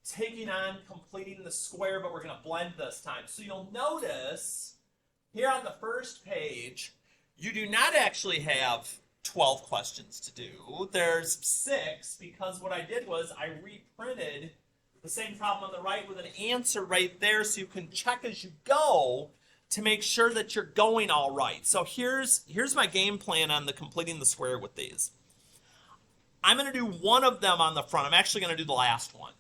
taking on completing the square, but we're going to blend this time. So you'll notice here on the first page, you do not actually have 12 questions to do. There's 6 because what I did was I reprinted the same problem on the right with an answer right there so you can check as you go to make sure that you're going all right. So here's my game plan on the completing the square with these. I'm going to do one of them on the front. I'm actually going to do the last one.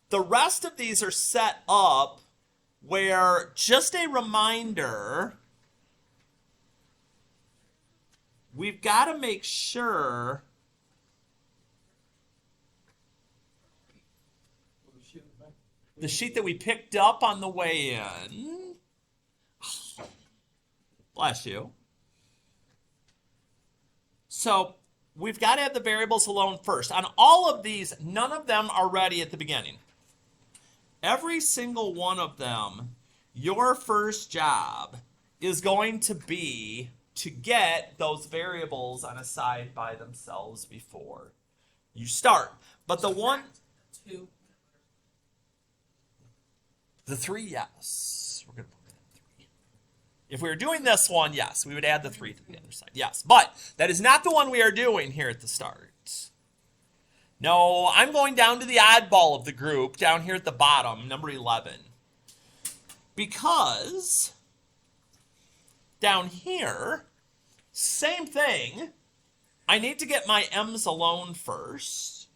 The rest of these are set up where, just a reminder, we've got to make sure the sheet that we picked up on the way in, bless you. So we've got to have the variables alone first. On all of these, none of them are ready at the beginning. Every single one of them, your first job is going to be to get those variables on a side by themselves before you start. But the one, the 3, yes. We're going to put that in 3. If we were doing this one, yes, we would add the 3 to the other side. Yes, but that is not the one we are doing here at the start. No, I'm going down to the oddball of the group, down here at the bottom, number 11. Because down here, same thing, I need to get my m's alone first.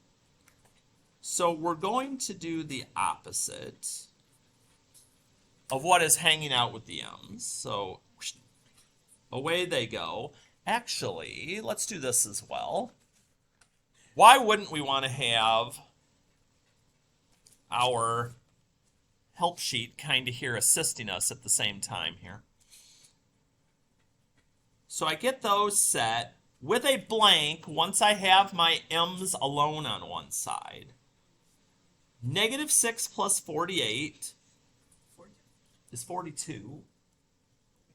So we're going to do the opposite of what is hanging out with the m's. So away they go. Actually, let's do this as well. Why wouldn't we want to have our help sheet kind of here assisting us at the same time here? So I get those set with a blank once I have my m's alone on one side. -6 plus 48 is 42.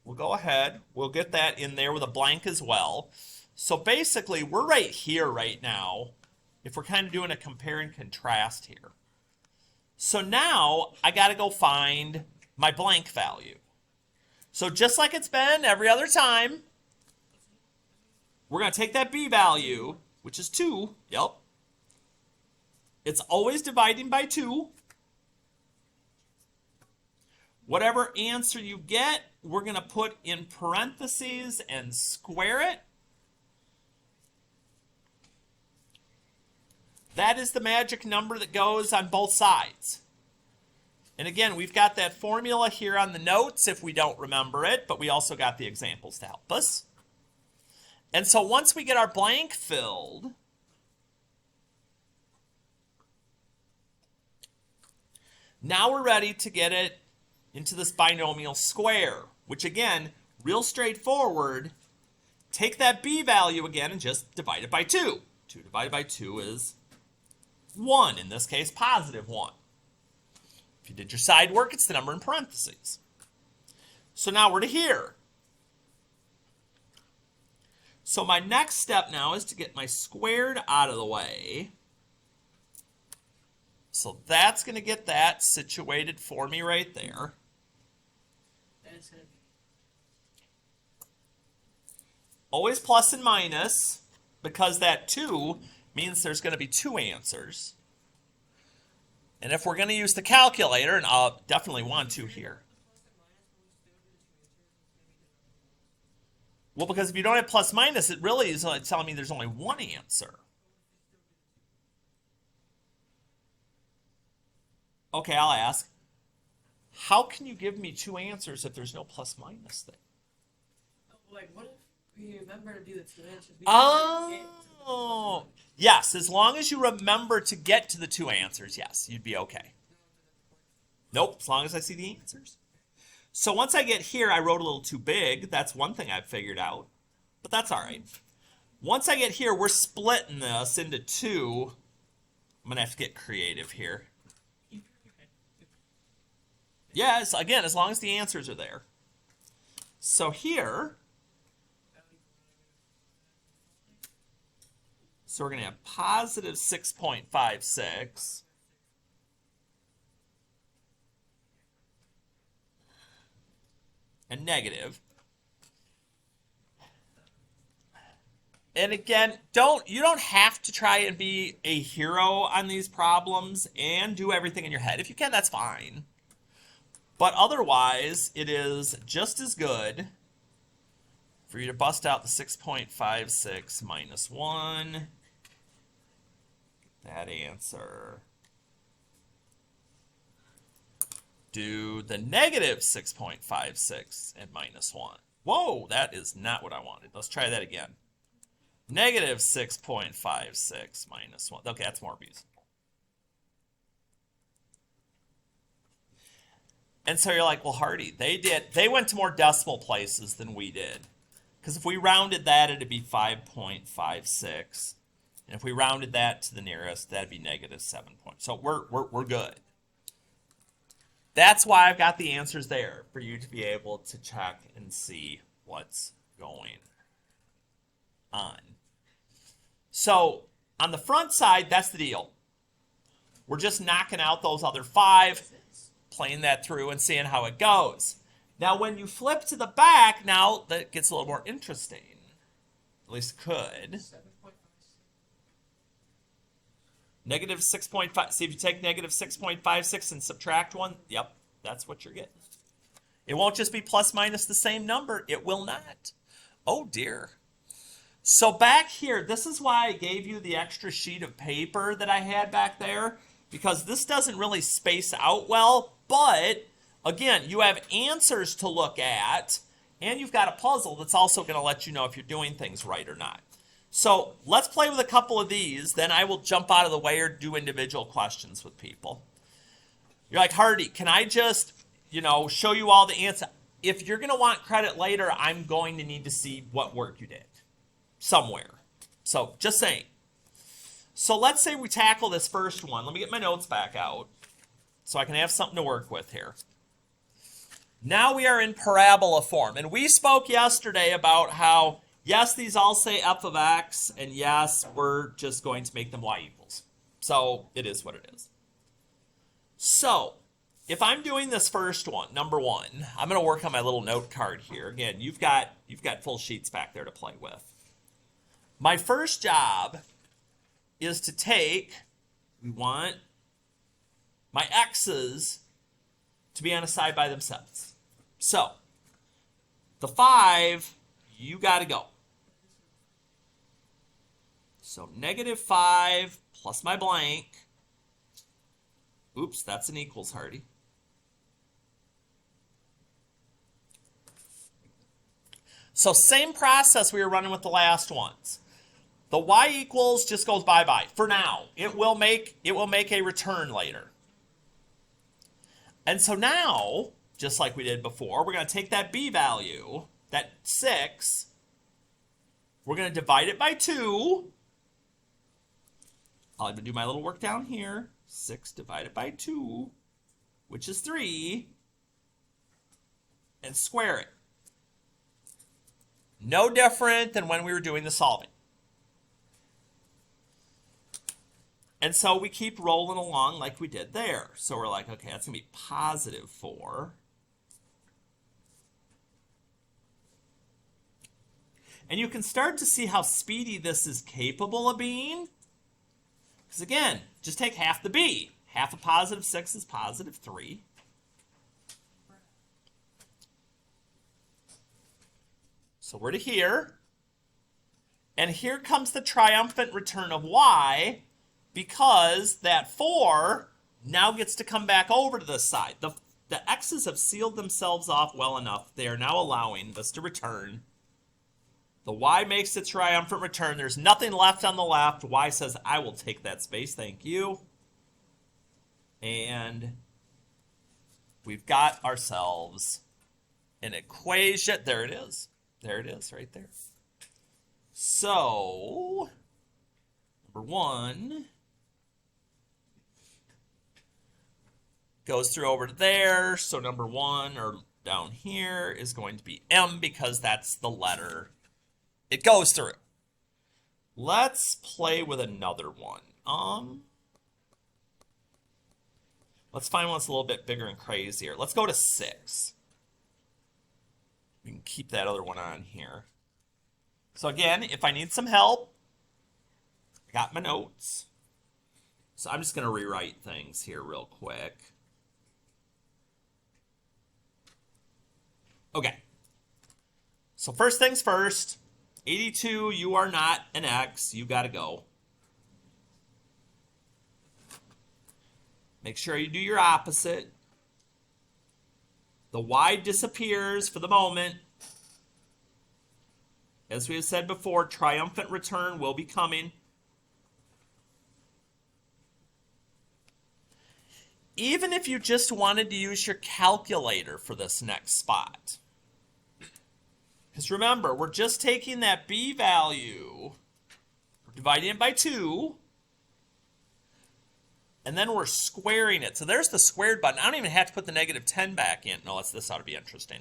We'll go ahead. We'll get that in there with a blank as well. So basically, we're right here right now, if we're kind of doing a compare and contrast here. So now, I got to go find my blank value. So just like it's been every other time, we're going to take that b value, which is 2. Yep. It's always dividing by 2. Whatever answer you get, we're going to put in parentheses and square it. That is the magic number that goes on both sides. And again, we've got that formula here on the notes if we don't remember it, but we also got the examples to help us. And so once we get our blank filled, now we're ready to get it into this binomial square, which again, real straightforward. Take that b value again and just divide it by 2. 2 divided by 2 is 1, in this case, positive 1. If you did your side work, it's the number in parentheses. So now we're to here. So my next step now is to get my squared out of the way. So that's going to get that situated for me right there. Always plus and minus, because that 2 means there's going to be 2 answers. And if we're going to use the calculator, and I'll definitely want to here. Well, because if you don't have plus minus, it really is telling me there's only one answer. Okay, I'll ask, how can you give me 2 answers if there's no plus minus thing? Like, what if we remember to do the 2 answers? Oh, yes, as long as you remember to get to the 2 answers, yes, you'd be okay. Nope, as long as I see the answers. So once I get here, I wrote a little too big. That's one thing I've figured out, but that's all right. Once I get here, we're splitting this into 2. I'm going to have to get creative here. Yes, again, as long as the answers are there. So here, so we're going to have positive 6.56 and negative. And again, you don't have to try and be a hero on these problems and do everything in your head. If you can, that's fine. But otherwise, it is just as good for you to bust out the 6.56 minus 1. That answer. Do the negative 6.56 and minus 1. Whoa, that is not what I wanted. Let's try that again. Negative 6.56 minus 1. Okay, that's more reasonable. And so you're like, well, Hardy, they went to more decimal places than we did. Because if we rounded that, it'd be 5.56. And if we rounded that to the nearest, that'd be negative 7 points. So we're good. That's why I've got the answers there for you to be able to check and see what's going on. So on the front side, that's the deal. We're just knocking out those other 5, playing that through and seeing how it goes. Now, when you flip to the back, now that gets a little more interesting. At least it could. Negative 6.5. See, if you take negative 6.56 and subtract 1, yep, that's what you're getting. It won't just be plus minus the same number. It will not. Oh, dear. So back here, this is why I gave you the extra sheet of paper that I had back there, because this doesn't really space out well, but again, you have answers to look at, and you've got a puzzle that's also going to let you know if you're doing things right or not. So let's play with a couple of these, then I will jump out of the way or do individual questions with people. You're like, Hardy, can I just, show you all the answer? If you're going to want credit later, I'm going to need to see what work you did somewhere. So just saying. So let's say we tackle this first one. Let me get my notes back out so I can have something to work with here. Now we are in parabola form. And we spoke yesterday about how, yes, these all say f of x, and yes, we're just going to make them y equals. So it is what it is. So if I'm doing this first one, number 1, I'm going to work on my little note card here. Again, you've got full sheets back there to play with. My first job is to take, we want my x's to be on a side by themselves. So the 5, you got to go. So negative 5 plus my blank. Oops, that's an equals, Hardy. So same process we were running with the last ones. The y equals just goes bye-bye for now. It will make a return later. And so now, just like we did before, we're going to take that b value, that 6, we're going to divide it by 2. I'll even do my little work down here. 6 divided by 2, which is 3, and square it. No different than when we were doing the solving. And so we keep rolling along like we did there. So we're like, okay, that's going to be positive 4. And you can start to see how speedy this is capable of being. Because again, just take half the b. Half of positive 6 is positive 3. So we're to here. And here comes the triumphant return of y, because that 4 now gets to come back over to this side. The x's have sealed themselves off well enough. They are now allowing this to return. The y makes its triumphant return. There's nothing left on the left. Y says, I will take that space. Thank you. And we've got ourselves an equation. There it is. There it is right there. So, number 1 goes through over to there. So number 1, or down here, is going to be m, because that's the letter it goes through. Let's play with another one. Let's find one that's a little bit bigger and crazier. Let's go to 6. keep that other one on here. So again, if I need some help, I got my notes. So I'm just going to rewrite things here real quick. Okay. So first things first, 82, you are not an X. You got to go. Make sure you do your opposite. The Y disappears for the moment. As we have said before, triumphant return will be coming. Even if you just wanted to use your calculator for this next spot. Because remember, we're just taking that B value, we're dividing it by 2, and then we're squaring it. So there's the squared button. I don't even have to put the negative 10 back in. No, this ought to be interesting.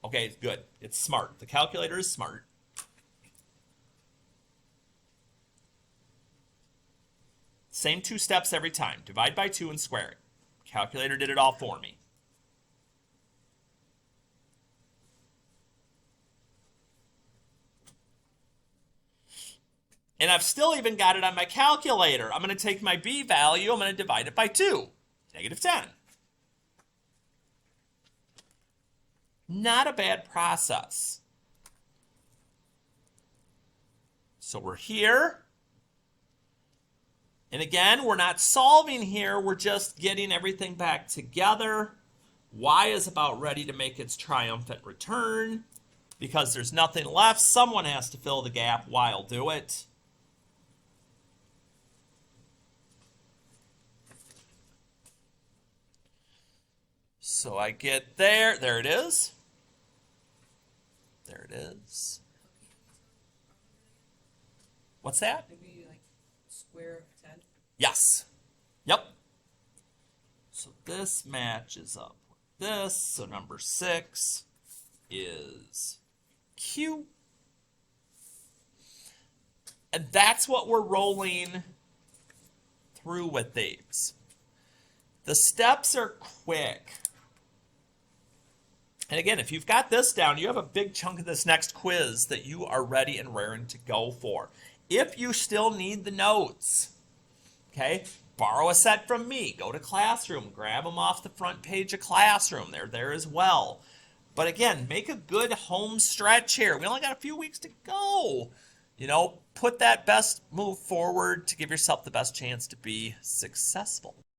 Okay, good. It's smart. The calculator is smart. Same 2 steps every time. Divide by 2 and square it. Calculator did it all for me. And I've still even got it on my calculator. I'm going to take my B value, I'm going to divide it by 2. Negative 10. Not a bad process. So we're here. And again, we're not solving here. We're just getting everything back together. Y is about ready to make its triumphant return. Because there's nothing left, someone has to fill the gap. Y will do it. So I get there. There it is. There it is. What's that? Maybe like square 10. Yes. Yep. So this matches up with this. So number 6 is Q. And that's what we're rolling through with these. The steps are quick. And again, if you've got this down, you have a big chunk of this next quiz that you are ready and raring to go for. If you still need the notes, okay, borrow a set from me. Go to Classroom. Grab them off the front page of Classroom. They're there as well. But again, make a good home stretch here. We only got a few weeks to go. You know, put that best move forward to give yourself the best chance to be successful.